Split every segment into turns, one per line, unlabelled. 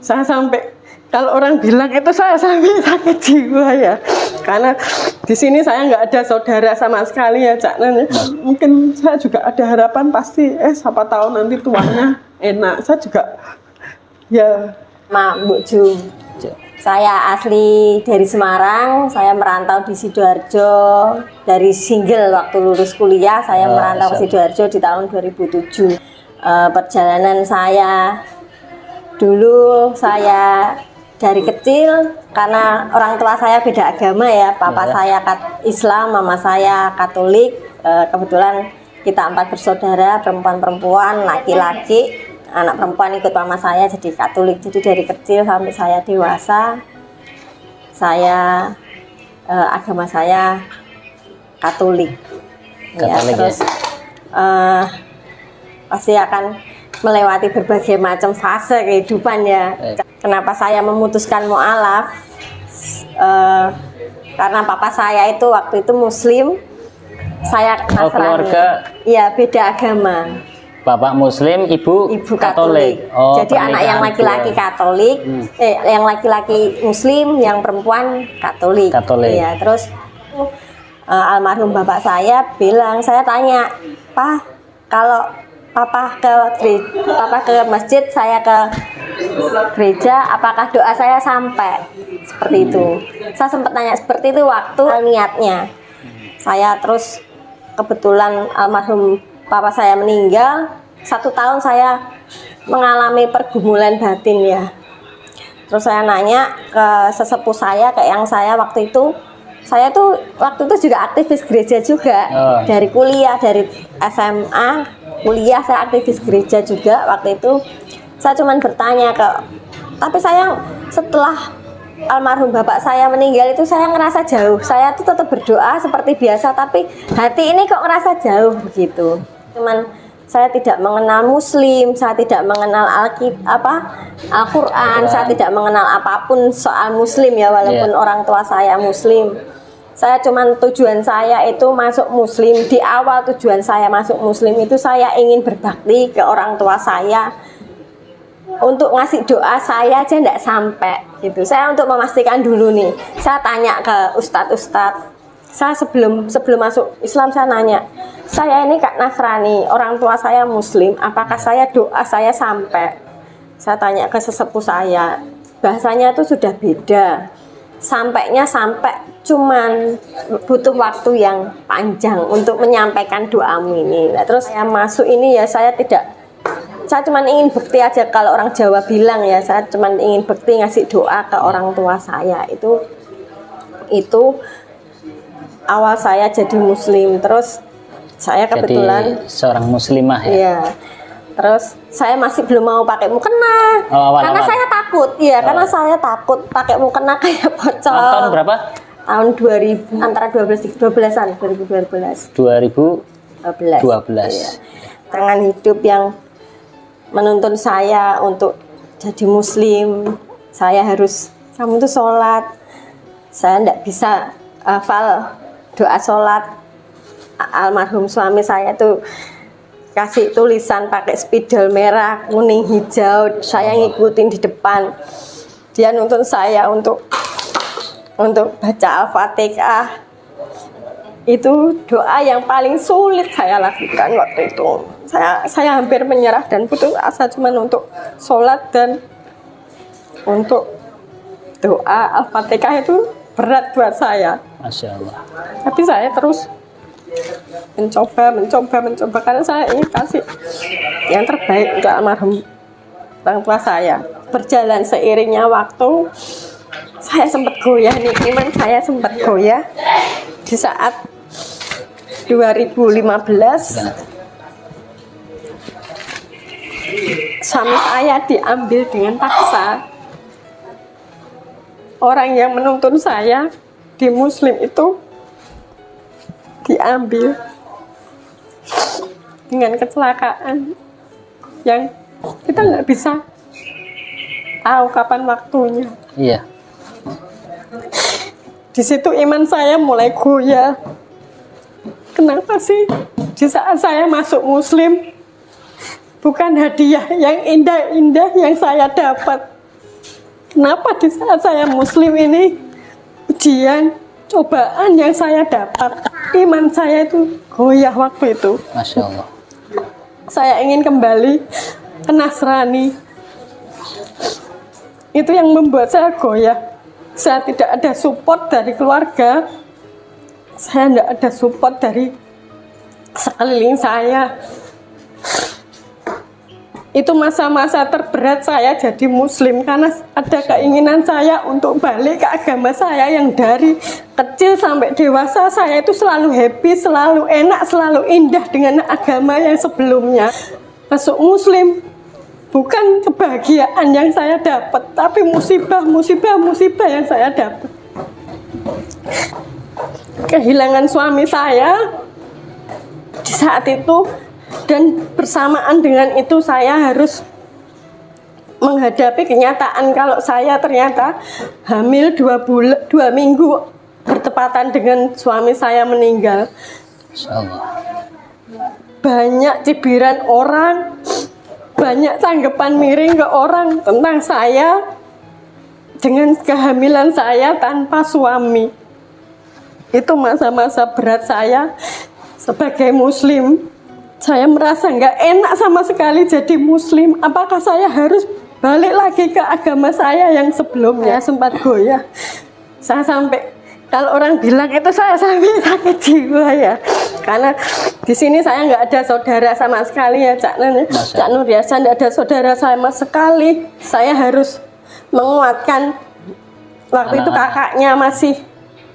Saya sampai kalau orang bilang itu saya sampai sakit jiwa ya, karena di sini saya nggak ada saudara sama sekali ya Cak Nen. Mungkin saya juga ada harapan pasti siapa tahu nanti tuanya enak. Saya juga ya.
Bu Ju, saya asli dari Semarang, saya merantau di Sidoarjo dari single waktu lulus kuliah. Saya merantau ke Sidoarjo di tahun 2007. Perjalanan saya dulu, saya dari kecil, karena orang tua saya beda agama ya, papa saya Islam, mama saya Katolik. Kebetulan kita 4 bersaudara, perempuan-perempuan, laki-laki. Anak perempuan ikut mama saya jadi Katolik. Jadi dari kecil sampai saya dewasa, saya agama saya Katolik. Ya, terus pasti akan melewati berbagai macam fase kehidupan ya. Kenapa saya memutuskan mu'alaf? Karena papa saya itu waktu itu Muslim, saya Nasrani.
Keluarga?
Iya, beda agama.
Bapak Muslim, ibu Katolik.
Jadi anak yang laki-laki Katolik, yang laki-laki Muslim, yang perempuan Katolik. Iya, terus almarhum bapak saya bilang, saya tanya, "Pak, kalau papa ke masjid, saya ke gereja, apakah doa saya sampai?" Seperti itu. Saya sempat tanya seperti itu waktu niatnya. Saya terus kebetulan almarhum papa saya meninggal, 1 tahun saya mengalami pergumulan batin ya. Terus saya nanya ke sesepuh saya, ke yang saya waktu itu, saya tuh waktu itu juga aktivis gereja juga. Dari kuliah, dari SMA, kuliah saya aktivis gereja juga waktu itu. Saya cuman bertanya tapi saya setelah almarhum bapak saya meninggal itu saya ngerasa jauh. Saya tuh tetap berdoa seperti biasa, tapi hati ini kok ngerasa jauh begitu. Cuman saya tidak mengenal Muslim, saya tidak mengenal Al-Quran, saya tidak mengenal apapun soal Muslim ya, walaupun orang tua saya Muslim. Saya cuman tujuan saya itu masuk Muslim. Di awal tujuan saya masuk Muslim itu saya ingin berbakti ke orang tua saya. Untuk ngasih doa saya aja enggak sampai gitu. Saya untuk memastikan dulu nih, saya tanya ke ustadz-ustadz. Saya sebelum masuk Islam saya nanya, saya ini Kak Nasrani, orang tua saya Muslim, apakah doa saya sampai? Saya tanya ke sesepuh saya, bahasanya itu sudah beda. Sampainya sampai, cuman butuh waktu yang panjang untuk menyampaikan doamu ini. Nah, terus saya masuk ini ya, saya cuma ingin bukti aja. Kalau orang Jawa bilang ya, saya cuma ingin bukti ngasih doa ke orang tua saya. Itu awal saya jadi Muslim. Terus saya kebetulan
jadi seorang Muslimah ya.
Iya. Terus saya masih belum mau pakai mukena, karena saya takut. Iya, karena saya takut pakai mukena kayak pocong.
Tahun berapa?
Tahun 2000, antara 2012-an, 2012.
2012.
Iya. Dengan hidup yang menuntun saya untuk jadi Muslim, kamu tuh sholat. Saya enggak bisa hafal doa sholat. Almarhum suami saya tuh kasih tulisan pakai spidol merah, kuning, hijau. Saya ngikutin di depan. Dia nuntun saya untuk baca Al-Fatihah. Itu doa yang paling sulit saya lakukan waktu itu. Saya hampir menyerah dan putus asa cuma untuk sholat, dan untuk doa Al-Fatihah itu berat buat saya.
Masya Allah.
Tapi saya terus mencoba karena saya ingin kasih yang terbaik untuk almarhum orang tua saya. Berjalan seiringnya waktu, saya sempat goyah nih, iman saya sempat goyah di saat 2015 suami saya diambil dengan paksa. Orang yang menuntun saya di Muslim itu diambil dengan kecelakaan yang kita nggak bisa tahu kapan waktunya.
Iya.
Di situ iman saya mulai goyah. Kenapa sih di saat saya masuk Muslim bukan hadiah yang indah-indah yang saya dapat,
kenapa di saat saya muslim ini ujian, cobaan yang saya dapat, iman saya itu goyah waktu itu.
Masya Allah.
Saya ingin kembali ke Nasrani. Itu yang membuat saya goyah. Saya tidak ada support dari keluarga, saya tidak ada support dari sekeliling saya. Itu masa-masa terberat saya jadi muslim, karena ada keinginan saya untuk balik ke agama saya yang dari kecil sampai dewasa saya itu selalu happy, selalu enak, selalu indah dengan agama yang sebelumnya. Masuk muslim bukan kebahagiaan yang saya dapat, tapi musibah yang saya dapat. Kehilangan suami saya di saat itu, dan bersamaan dengan itu saya harus menghadapi kenyataan kalau saya ternyata hamil 2 minggu bertepatan dengan suami saya meninggal. Banyak cibiran orang, banyak tanggapan miring ke orang tentang saya dengan kehamilan saya tanpa suami. Itu masa-masa berat saya sebagai muslim. Saya merasa nggak enak sama sekali jadi muslim. Apakah saya harus balik lagi ke agama saya yang sebelumnya? Sempat goyah. Saya sampai, kalau orang bilang itu saya sampai sakit jiwa ya. Karena di sini saya nggak ada saudara sama sekali ya, Cak Nur ya. Saya nggak ada saudara sama sekali. Saya harus menguatkan. Waktu itu kakaknya masih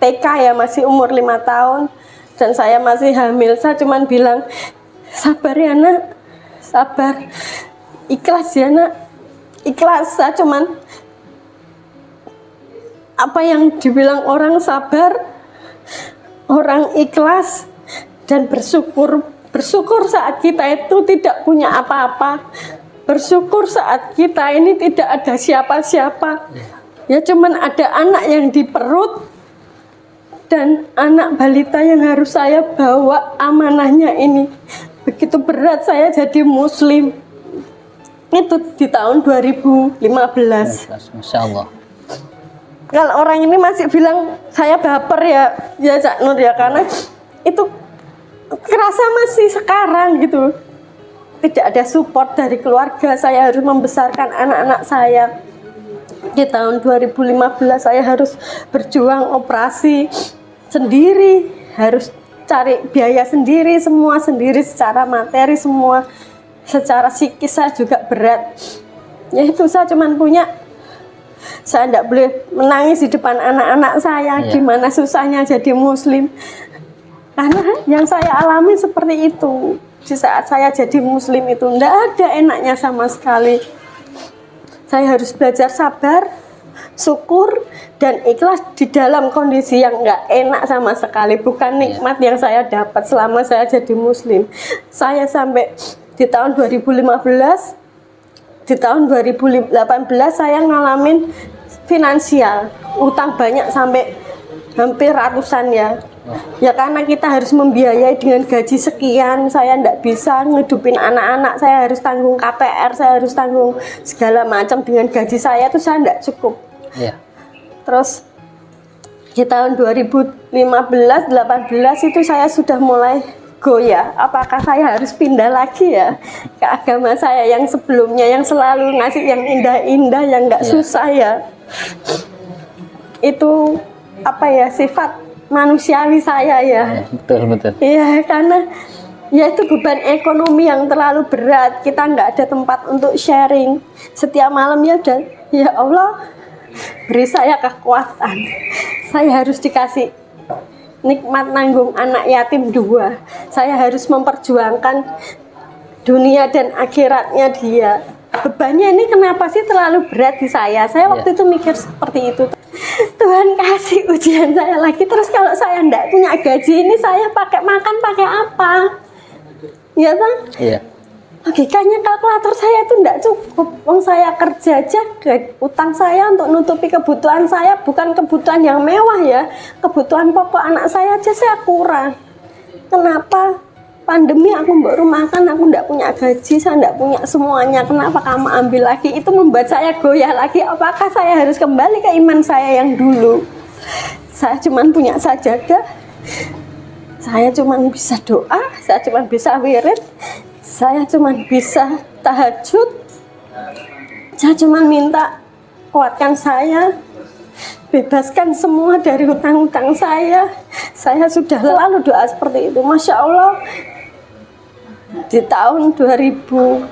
TK ya, masih umur 5 tahun. Dan saya masih hamil. Saya cuman bilang, sabar ya nak, sabar, ikhlas ya nak, ikhlas. Saya cuman, apa yang dibilang orang sabar, orang ikhlas dan bersyukur. Bersyukur saat kita itu tidak punya apa-apa, bersyukur saat kita ini tidak ada siapa-siapa, ya cuman ada anak yang di perut dan anak balita yang harus saya bawa amanahnya ini. Begitu berat saya jadi muslim. Itu di tahun 2015.
Masya Allah.
Kalau orang ini masih bilang saya baper ya Cak Nur ya, karena itu kerasa masih sekarang gitu. Tidak ada support dari keluarga, saya harus membesarkan anak-anak saya. Di tahun 2015 saya harus berjuang operasi sendiri, harus cari biaya sendiri, semua sendiri, secara materi semua, secara psikis saya juga berat. Ya itu saya cuman punya, saya tidak boleh menangis di depan anak-anak saya, gimana susahnya jadi muslim. Karena yang saya alami seperti itu. Di saat saya jadi muslim itu tidak ada enaknya sama sekali. Saya harus belajar sabar, syukur dan ikhlas di dalam kondisi yang nggak enak sama sekali. Bukan nikmat yang saya dapat selama saya jadi muslim. Saya sampai di tahun 2015, di tahun 2018 saya ngalamin finansial, utang banyak sampai hampir ratusan ya. Ya karena kita harus membiayai dengan gaji sekian, saya nggak bisa ngedupin anak-anak, saya harus tanggung KPR, saya harus tanggung segala macam dengan gaji saya itu saya nggak cukup. Terus di tahun 2015-18 itu saya sudah mulai goyah. Apakah saya harus pindah lagi ya ke agama saya yang sebelumnya, yang selalu ngasih yang indah-indah, yang nggak susah ya. Itu apa ya, sifat manusiawi saya ya.
Betul.
Iya, karena ya itu beban ekonomi yang terlalu berat. Kita nggak ada tempat untuk sharing. Setiap malam ya Allah beri saya kekuatan. Saya harus dikasih nikmat nanggung anak yatim 2. Saya harus memperjuangkan dunia dan akhiratnya dia. Bebannya ini kenapa sih terlalu berat di saya? Saya waktu itu mikir seperti itu. Tuhan kasih ujian saya lagi, terus kalau saya enggak punya gaji ini saya pakai makan pakai apa? Ya kan?
Iya.
Logikanya kalkulator saya itu enggak cukup. Wong saya kerja aja, utang saya untuk nutupi kebutuhan saya, bukan kebutuhan yang mewah ya. Kebutuhan pokok anak saya aja saya kurang. Kenapa
pandemi aku baru makan, aku nggak punya gaji, saya nggak punya semuanya, kenapa kamu ambil lagi? Itu membuat saya goyah lagi, apakah saya harus kembali ke iman saya yang dulu? Saya cuma punya sajadah, saya cuma bisa doa, saya cuma bisa wirid, saya cuma bisa tahajud, saya cuma minta kuatkan saya, bebaskan semua dari hutang-hutang saya. Saya sudah selalu doa seperti itu. Masya Allah, di tahun 2022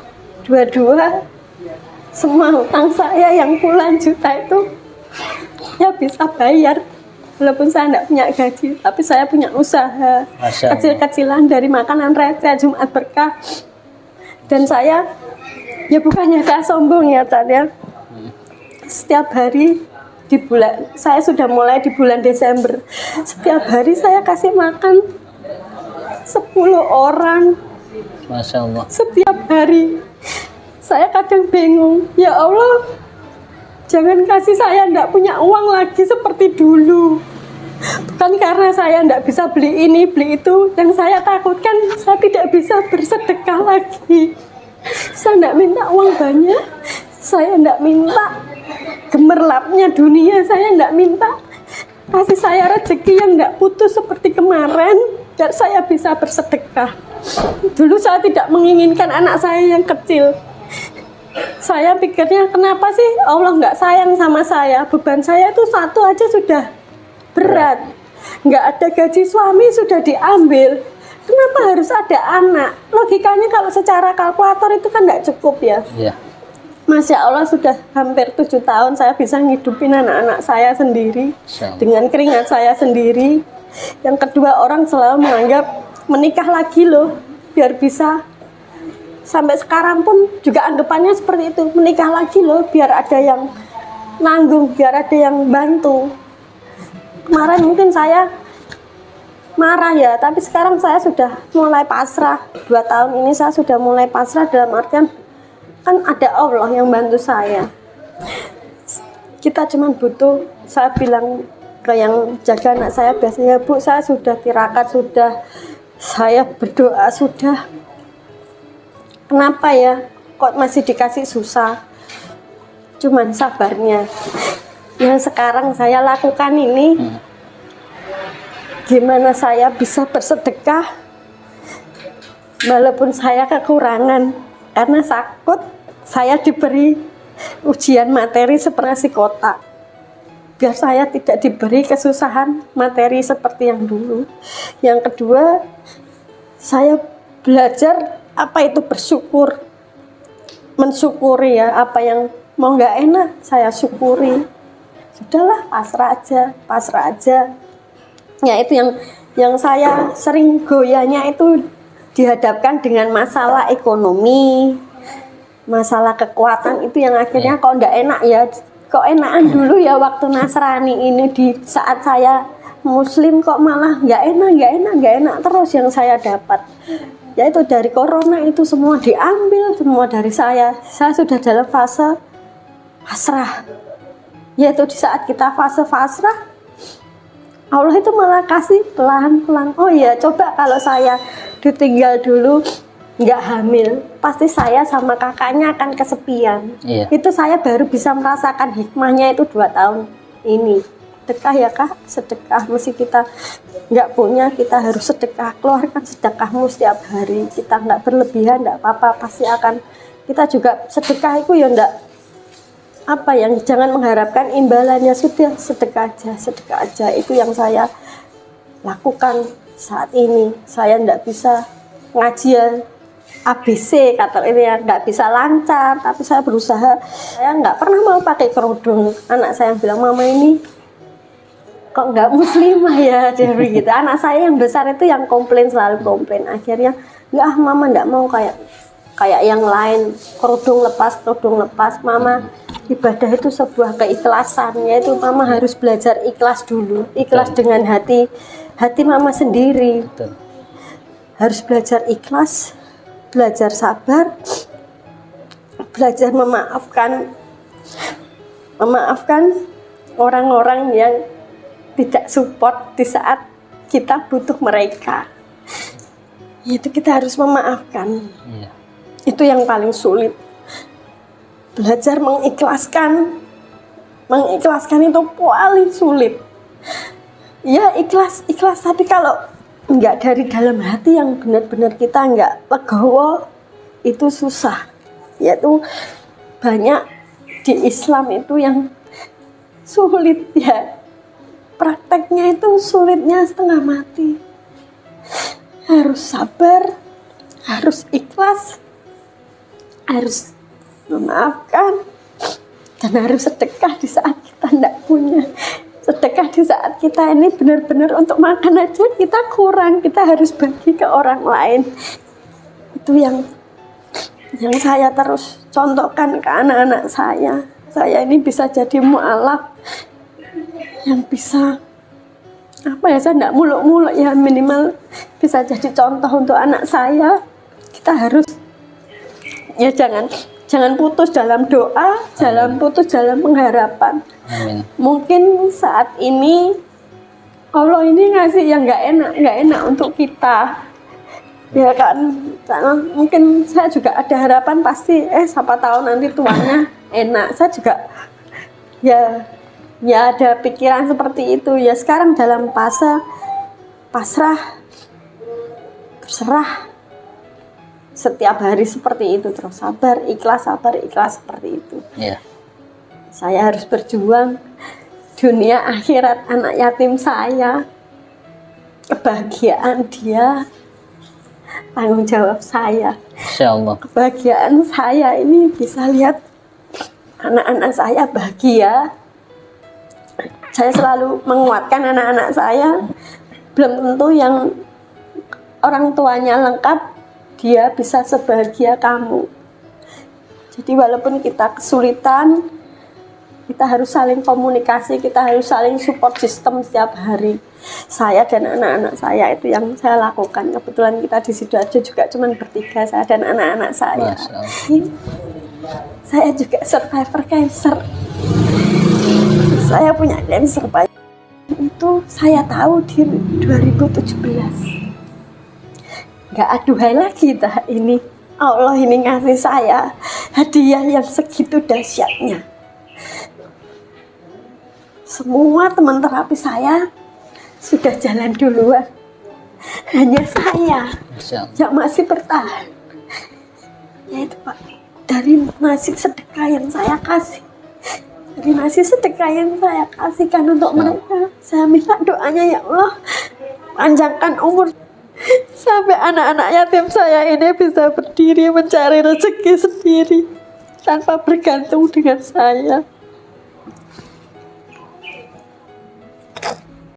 semua hutang saya yang puluhan juta itu ya bisa bayar. Walaupun saya tidak punya gaji, tapi saya punya usaha kecil-kecilan dari makanan receh, Jumat Berkah. Dan saya, ya bukannya saya sombong ya Tad ya, setiap hari di bulan, saya sudah mulai di bulan Desember, setiap hari saya kasih makan 10 orang.
Masya Allah.
Setiap hari. Saya kadang bingung, ya Allah, jangan kasih saya tidak punya uang lagi seperti dulu. Bukan karena saya tidak bisa beli ini, beli itu, yang saya takutkan saya tidak bisa bersedekah lagi. Saya tidak minta uang banyak, saya tidak minta gemerlapnya dunia, saya tidak minta. Kasih saya rezeki yang tidak putus seperti kemarin, dan saya bisa bersedekah. Dulu saya tidak menginginkan anak saya yang kecil. Saya pikirnya, kenapa sih Allah nggak sayang sama saya? Beban saya itu satu aja sudah berat. Nggak ada gaji suami sudah diambil. Kenapa harus ada anak? Logikanya kalau secara kalkulator itu kan nggak cukup ya.
Iya.
Masya Allah, sudah hampir 7 tahun saya bisa ngidupin anak-anak saya sendiri dengan keringat saya sendiri. Yang kedua, orang selalu menganggap menikah lagi loh biar bisa. Sampai sekarang pun juga anggapannya seperti itu, menikah lagi loh biar ada yang nanggung, biar ada yang bantu. Kemarin mungkin saya marah ya, tapi sekarang saya sudah mulai pasrah. 2 tahun ini saya sudah mulai pasrah, dalam artian kan ada Allah yang bantu saya. Kita cuma butuh, saya bilang ke yang jaga anak saya biasanya, Bu, saya sudah tirakat, sudah saya berdoa, sudah. Kenapa ya kok masih dikasih susah? Cuman sabarnya. Yang sekarang saya lakukan ini, gimana saya bisa bersedekah walaupun saya kekurangan, karena takut saya diberi ujian materi seperti kotak, biar saya tidak diberi kesusahan materi seperti yang dulu. Yang kedua, saya belajar apa itu bersyukur, mensyukuri ya, apa yang mau nggak enak saya syukuri. Sudahlah, pasrah aja. Ya itu yang saya sering goyahnya itu dihadapkan dengan masalah ekonomi, masalah kekuatan, itu yang akhirnya kok nggak enak ya. Kok enakan dulu ya waktu Nasrani ini, di saat saya Muslim kok malah nggak enak terus yang saya dapat. Yaitu dari corona itu semua diambil, semua dari saya. Saya sudah dalam fase pasrah. Yaitu di saat kita fase pasrah, Allah itu malah kasih pelan-pelan. Oh iya, coba kalau saya ditinggal dulu nggak hamil, pasti saya sama kakaknya akan kesepian. Iya. Itu saya baru bisa merasakan hikmahnya itu 2 tahun ini. Sedekah ya Kak, sedekah. Mesti kita nggak punya, kita harus sedekah. Keluarkan sedekahmu setiap hari. Kita nggak berlebihan, nggak apa-apa. Pasti akan, kita juga sedekah itu ya nggak apa yang, jangan mengharapkan imbalannya, sudah sedekah aja. Itu yang saya lakukan saat ini. Saya nggak bisa ngaji ABC kata ini ya, nggak bisa lancar, tapi saya berusaha. Saya nggak pernah mau pakai kerudung. Anak saya bilang, mama ini kok nggak muslimah ya, dia begitu. Anak saya yang besar itu yang komplain, selalu komplain. Akhirnya nggak, mama nggak mau kayak yang lain, kerudung lepas. Mama, ibadah itu sebuah keikhlasan, yaitu mama harus belajar ikhlas dulu, ikhlas dengan hati mama sendiri. Harus belajar ikhlas, belajar sabar, belajar memaafkan orang-orang yang tidak support di saat kita butuh mereka.
Itu kita harus memaafkan.
Iya.
Itu yang paling sulit. Belajar mengikhlaskan. Mengikhlaskan itu paling sulit. Ya ikhlas, tapi kalau enggak dari dalam hati yang benar-benar kita enggak legowo, itu susah. Yaitu banyak di Islam itu yang sulit ya. Prakteknya itu sulitnya setengah mati. Harus sabar, harus ikhlas, harus memaafkan, dan harus sedekah di saat kita tidak punya. Sedekah di saat kita ini benar-benar untuk makan aja kita kurang, kita harus bagi ke orang lain. Itu yang saya terus contohkan ke anak-anak saya. Saya ini bisa jadi mu'alaf yang bisa saya tidak muluk-muluk ya, minimal bisa jadi contoh untuk anak saya. Kita harus ya jangan putus dalam doa, jangan putus dalam pengharapan.
Amin.
Mungkin saat ini Allah ini ngasih yang nggak enak untuk kita, ya kan? Karena mungkin saya juga ada harapan pasti siapa tahu nanti tuannya enak. Saya juga ya ada pikiran seperti itu ya. Sekarang dalam fase pasrah, berserah, setiap hari seperti itu, terus sabar ikhlas seperti itu.
Iya.
Saya harus berjuang dunia akhirat anak yatim saya, kebahagiaan dia tanggung jawab saya.
Insyaallah.
Kebahagiaan saya ini bisa lihat anak-anak saya bahagia. Saya selalu menguatkan anak-anak saya. Belum tentu yang orang tuanya lengkap dia bisa sebahagia kamu. Jadi walaupun kita kesulitan, kita harus saling komunikasi, kita harus saling support system setiap hari. Saya dan anak-anak saya itu yang saya lakukan. Kebetulan kita di Sidoarjo juga cuma bertiga, saya dan anak-anak saya. Saya juga survivor cancer. Saya punya cancer Pak. Itu saya tahu di 2017. Nggak aduhai lagi dah ini. Allah ini ngasih saya hadiah yang segitu dahsyatnya. Semua teman terapi saya sudah jalan duluan. Hanya saya yang masih bertahan. Ya itu Pak, dari nasi sedekah yang saya kasih. Dari nasi sedekah yang saya kasihkan untuk mereka, saya minta doanya ya Allah, panjangkan umur sampai anak-anak yatim saya ini bisa berdiri mencari rezeki sendiri tanpa bergantung dengan saya.